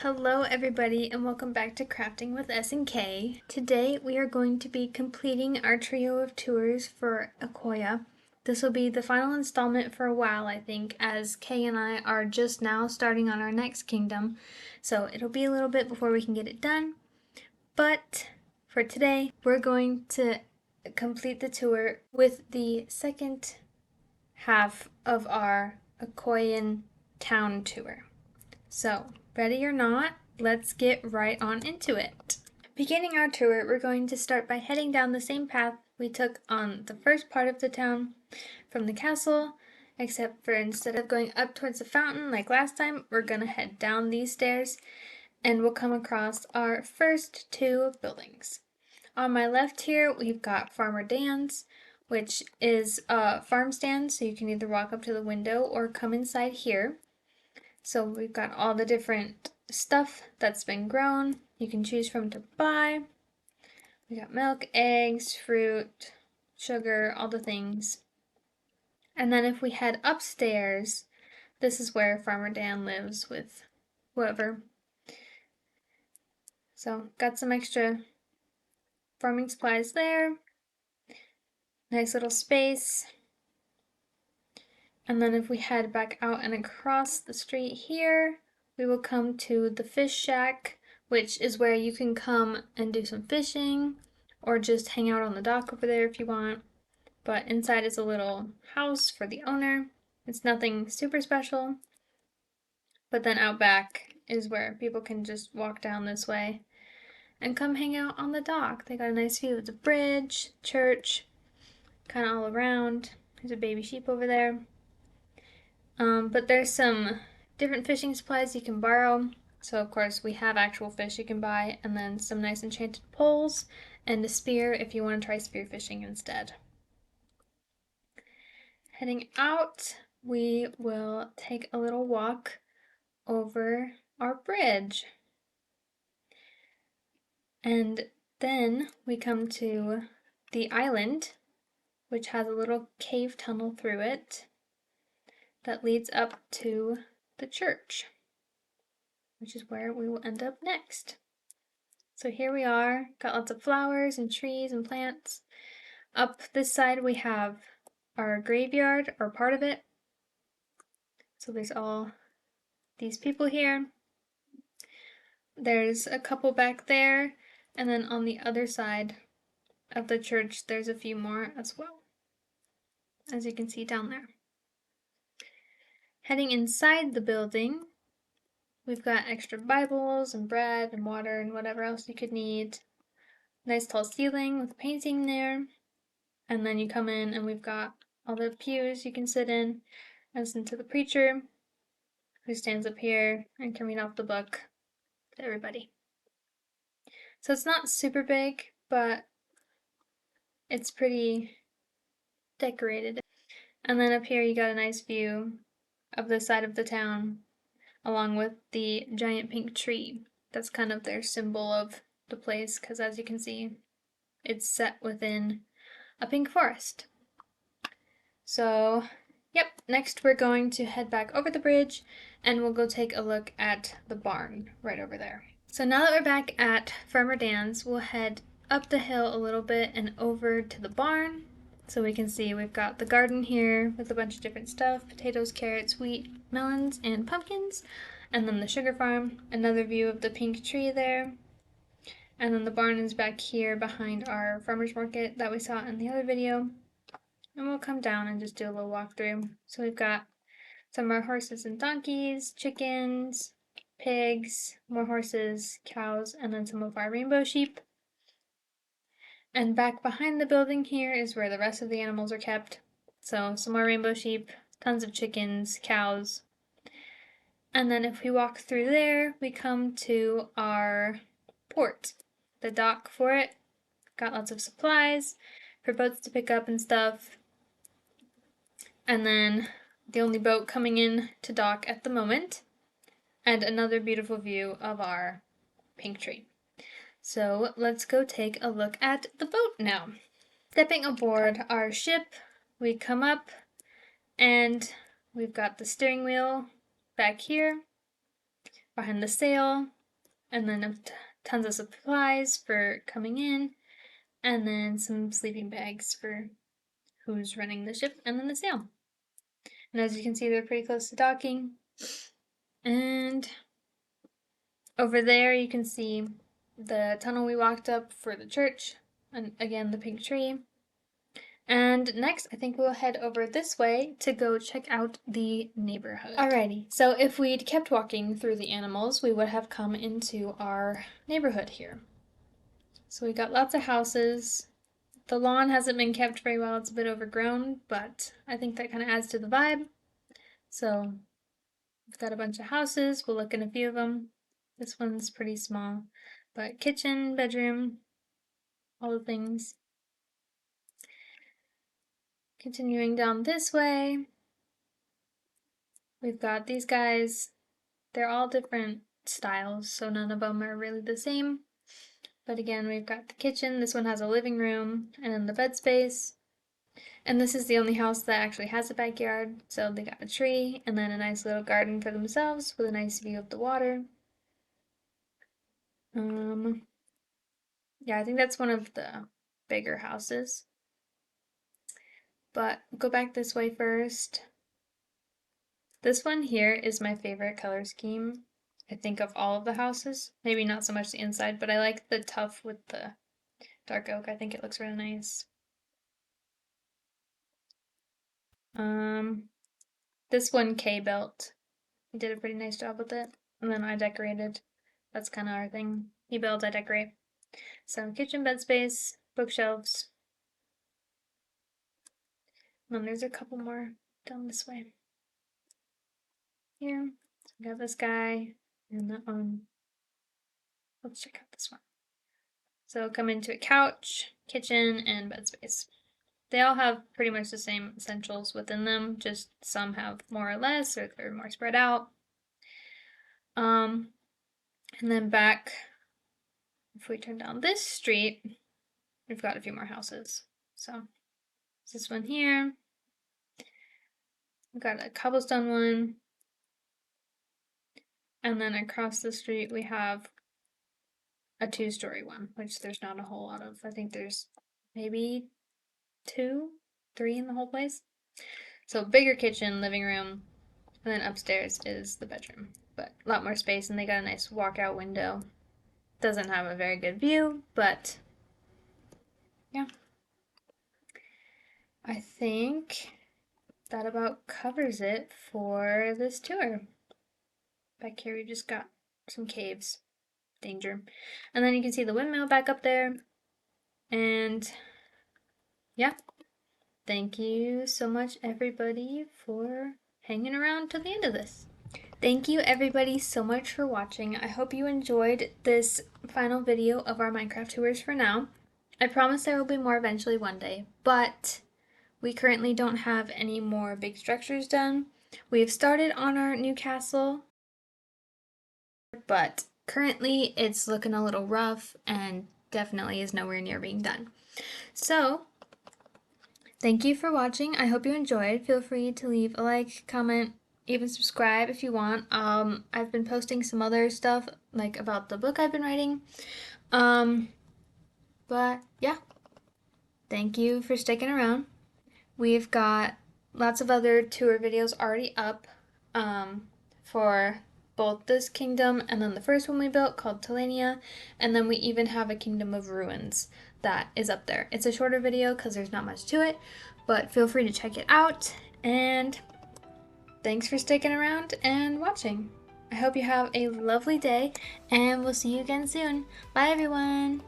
Hello everybody and welcome back to Crafting with S&K. Today we are going to be completing our trio of tours for Acoya. This will be the final installment for a while, I think, as Kay and I are just now starting on our next kingdom. So it'll be a little bit before we can get it done. But for today, we're going to complete the tour with the second half of our Acoyan town tour. So, ready or not, let's get right on into it. Beginning our tour, we're going to start by heading down the same path we took on the first part of the town from the castle, except for instead of going up towards the fountain like last time, we're going to head down these stairs and we'll come across our first two buildings. On my left here, we've got Farmer Dan's, which is a farm stand, so you can either walk up to the window or come inside here. So we've got all the different stuff that's been grown you can choose from to buy. We got milk, eggs, fruit, sugar, all the things. And then if we head upstairs, this is where Farmer Dan lives with whoever. So got some extra farming supplies there. Nice little space. And then if we head back out and across the street here, we will come to the fish shack, which is where you can come and do some fishing or just hang out on the dock over there if you want. But inside is a little house for the owner. It's nothing super special. But then out back is where people can just walk down this way and come hang out on the dock. They got a nice view of the bridge, church, kind of all around. There's a baby sheep over there. But there's some different fishing supplies you can borrow. So of course we have actual fish you can buy, and then some nice enchanted poles and a spear if you want to try spear fishing instead. Heading out, we will take a little walk over our bridge. And then we come to the island, which has a little cave tunnel through it that leads up to the church, which is where we will end up next. So here we are, got lots of flowers and trees and plants. Up this side we have our graveyard, or part of it. So there's all these people here. There's a couple back there, and then on the other side of the church there's a few more as well, as you can see down there. Heading inside the building, we've got extra Bibles and bread and water and whatever else you could need. Nice tall ceiling with painting there. And then you come in and we've got all the pews you can sit in and listen to the preacher, who stands up here and can read off the book to everybody. So it's not super big, but it's pretty decorated. And then up here you got a nice view of the side of the town, along with the giant pink tree. That's kind of their symbol of the place, because as you can see, it's set within a pink forest. So, yep, next we're going to head back over the bridge and we'll go take a look at the barn right over there. So now that we're back at Farmer Dan's, we'll head up the hill a little bit and over to the barn. So we can see we've got the garden here with a bunch of different stuff: potatoes, carrots, wheat, melons, and pumpkins. And then the sugar farm, another view of the pink tree there. And then the barn is back here behind our farmer's market that we saw in the other video. And we'll come down and just do a little walkthrough. So we've got some more horses and donkeys, chickens, pigs, more horses, cows, and then some of our rainbow sheep. And back behind the building here is where the rest of the animals are kept. So some more rainbow sheep, tons of chickens, cows. And then if we walk through there, we come to our port, the dock for it. Got lots of supplies for boats to pick up and stuff. And then the only boat coming in to dock at the moment, and another beautiful view of our pink tree. So let's go take a look at the boat now. Stepping aboard our ship, we come up and we've got the steering wheel back here. behind the sail, and then tons of supplies for coming in, and then some sleeping bags for who's running the ship, and then the sail. And as you can see, they're pretty close to docking. And over there, you can see the tunnel we walked up for the church, and again, the pink tree. And next, I think we'll head over this way to go check out the neighborhood. Alrighty, so if we'd kept walking through the animals, we would have come into our neighborhood here. So we got lots of houses. The lawn hasn't been kept very well, it's a bit overgrown, but I think that kind of adds to the vibe. So we've got a bunch of houses, we'll look in a few of them. This one's pretty small, but kitchen, bedroom, all the things. Continuing down this way, we've got these guys. They're all different styles, so none of them are really the same. But again, we've got the kitchen. This one has a living room and then the bed space. And this is the only house that actually has a backyard. So they got a tree and then a nice little garden for themselves with a nice view of the water. Yeah, I think that's one of the bigger houses. But go back this way first. This one here is my favorite color scheme, I think, of all of the houses. Maybe not so much the inside, but I like the tuff with the dark oak. I think it looks really nice. This one Kay built. He did a pretty nice job with it. And then I decorated. That's kind of our thing. He builds, I decorate. So kitchen, bed space, bookshelves. And then there's a couple more down this way. Here, so we got this guy and that one. Let's check out this one. So come into a couch, kitchen, and bed space. They all have pretty much the same essentials within them, just some have more or less, or they're more spread out. And then back, if we turn down this street, we've got a few more houses. So this one here. We've got a cobblestone one. And then across the street we have a 2-story one, which there's not a whole lot of. I think there's maybe 2, 3 in the whole place. So bigger kitchen, living room, and then upstairs is the bedroom. But a lot more space, and they got a nice walkout window. Doesn't have a very good view, but yeah. I think that about covers it for this tour. Back here we just got some caves. Danger. And then you can see the windmill back up there. And yeah. Thank you so much, everybody, for hanging around till the end of this. Thank you, everybody, so much for watching. I hope you enjoyed this final video of our Minecraft tours for now. I promise there will be more eventually one day, but we currently don't have any more big structures done. We have started on our new castle, but currently it's looking a little rough and definitely is nowhere near being done. So, thank you for watching. I hope you enjoyed. Feel free to leave a like, comment, even subscribe if you want. I've been posting some other stuff, like about the book I've been writing. But yeah, thank you for sticking around. We've got lots of other tour videos already up for both this kingdom and then the first one we built called Talania, and then we even have a Kingdom of Ruins that is up there. It's a shorter video because there's not much to it, but feel free to check it out, and thanks for sticking around and watching. I hope you have a lovely day, and we'll see you again soon. Bye, everyone!